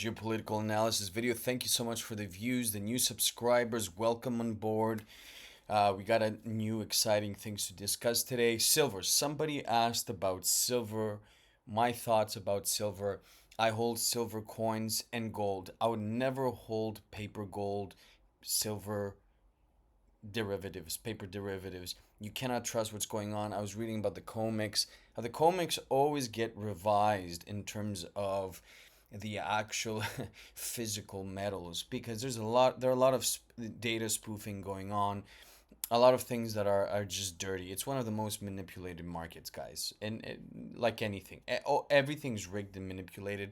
Geopolitical analysis video. Thank you so much for the views, the new subscribers. Welcome on board. We got a new exciting things to discuss today. Silver. Somebody asked about silver. My thoughts about silver. I hold silver coins and gold. I would never hold paper gold, silver derivatives, paper derivatives. You cannot trust what's going on. I was reading about the COMEX. How the COMEX always get revised in terms of the actual physical metals because there are a lot of data spoofing going on, a lot of things that are just dirty. It's one of the most manipulated markets, guys, and like anything, everything's rigged and manipulated.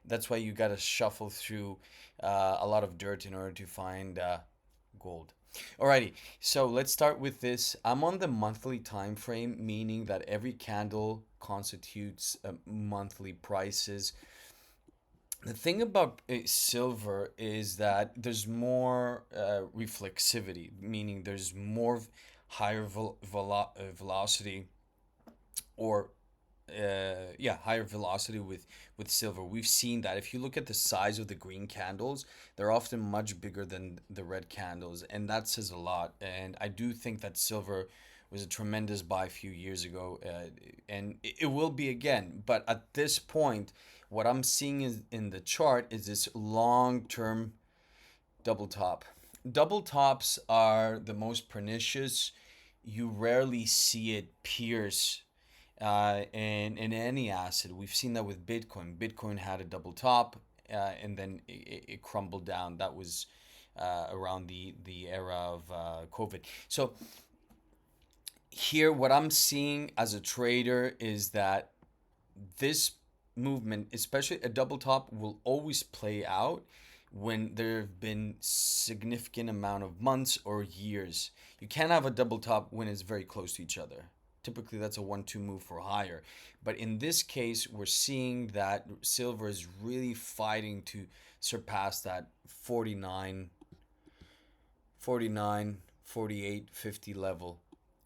That's why you got to shuffle through a lot of dirt in order to find gold. Alrighty, so let's start with this. I'm on the monthly time frame, meaning that every candle constitutes monthly prices. The thing about silver is that there's more reflexivity, meaning there's more higher velocity, or higher velocity with silver. We've seen that if you look at the size of the green candles, they're often much bigger than the red candles, and that says a lot. And I do think that silver was a tremendous buy a few years ago, and it will be again. But at this point, what I'm seeing is in the chart is this long-term double top. Double tops are the most pernicious. You rarely see it pierce in any asset. We've seen that with Bitcoin. Bitcoin had a double top, and then it crumbled down. That was around the era of COVID. So here, what I'm seeing as a trader is that this movement, especially a double top, will always play out when there have been significant amount of months or years. You can't have a double top when it's very close to each other. Typically, that's a 1-2 move for higher. But in this case, we're seeing that silver is really fighting to surpass that 49, 49, 48, 50 level.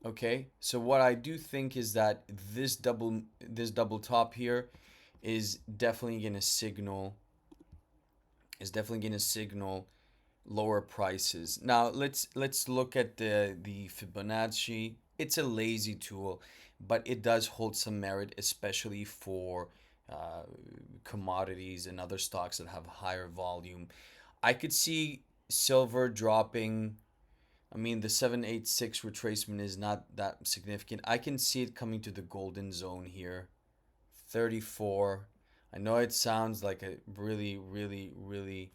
Okay, so what I do think is that this double top here is definitely going to signal is definitely going to signal lower prices. Now let's look at the Fibonacci. It's a lazy tool, but it does hold some merit, especially for uh, commodities and other stocks that have higher volume. I could see silver dropping. I mean, the 786 retracement is not that significant. I can see it coming to the golden zone here. 34. I know it sounds like a really, really, really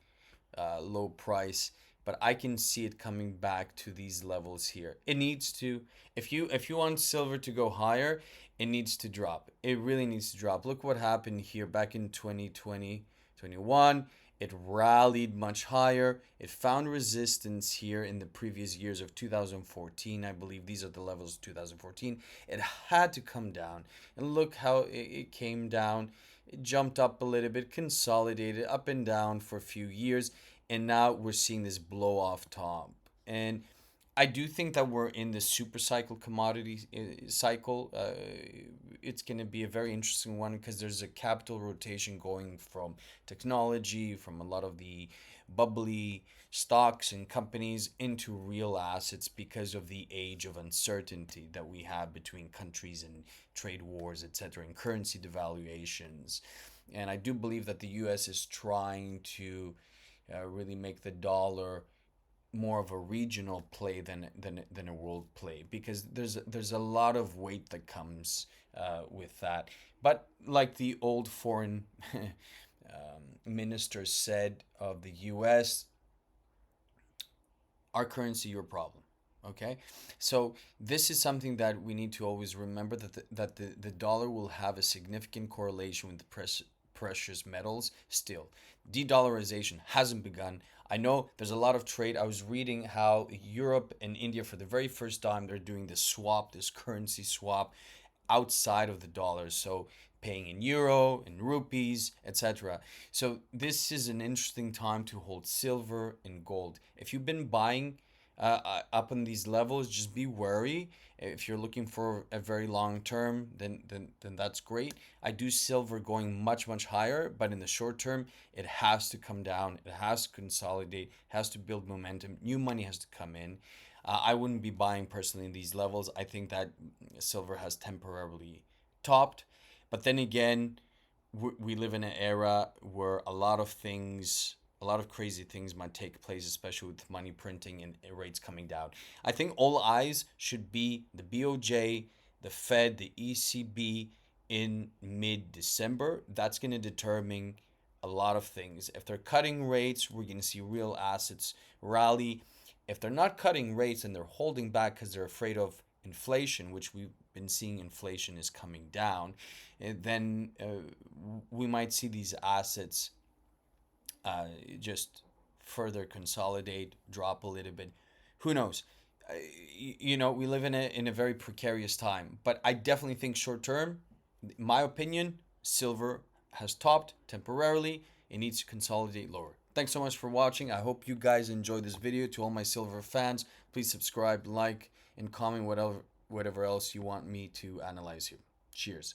low price, but I can see it coming back to these levels here. It needs to, if you want silver to go higher, it needs to drop. It really needs to drop. Look what happened here back in 2020, 21. It rallied much higher. It found resistance here in the previous years of 2014. I believe these are the levels of 2014. It had to come down. And look how it came down. It jumped up a little bit, consolidated up and down for a few years, and now we're seeing this blow off top. And I do think that we're in the super cycle commodity cycle. It's going to be a very interesting one because there's a capital rotation going from technology, from a lot of the bubbly stocks and companies into real assets because of the age of uncertainty that we have between countries and trade wars, etc., and currency devaluations. And I do believe that the US is trying to really make the dollar more of a regional play than a world play because there's a lot of weight that comes with that. But like the old foreign minister said of the U.S., our currency, your problem. Okay, so this is something that we need to always remember that the dollar will have a significant correlation with the precious metals still. De-dollarization hasn't begun. I know there's a lot of trade. I was reading how Europe and India, for the very first time, they're doing this swap, this currency swap outside of the dollars. So paying in euro, in rupees, etc. So this is an interesting time to hold silver and gold. If you've been buying up in these levels. Just be wary. If you're looking for a very long term, then that's great. I do silver going much higher, but in the short term, it has to come down. It has to consolidate. Has to build momentum. New money has to come in. I wouldn't be buying personally in these levels. I think that silver has temporarily topped, but then again, we live in an era where a lot of crazy things might take place, especially with money printing and rates coming down. I think all eyes should be the BOJ, the Fed, the ECB in mid December. That's going to determine a lot of things. If they're cutting rates, we're going to see real assets rally. If they're not cutting rates and they're holding back because they're afraid of inflation, which we've been seeing inflation is coming down, then we might see these assets just further consolidate, drop a little bit. Who knows? We live in a very precarious time, but I definitely think short term, in my opinion, silver has topped temporarily. It needs to consolidate lower. Thanks so much for watching. I hope you guys enjoyed this video. To all my silver fans, please subscribe, like, and comment whatever else you want me to analyze here. Cheers.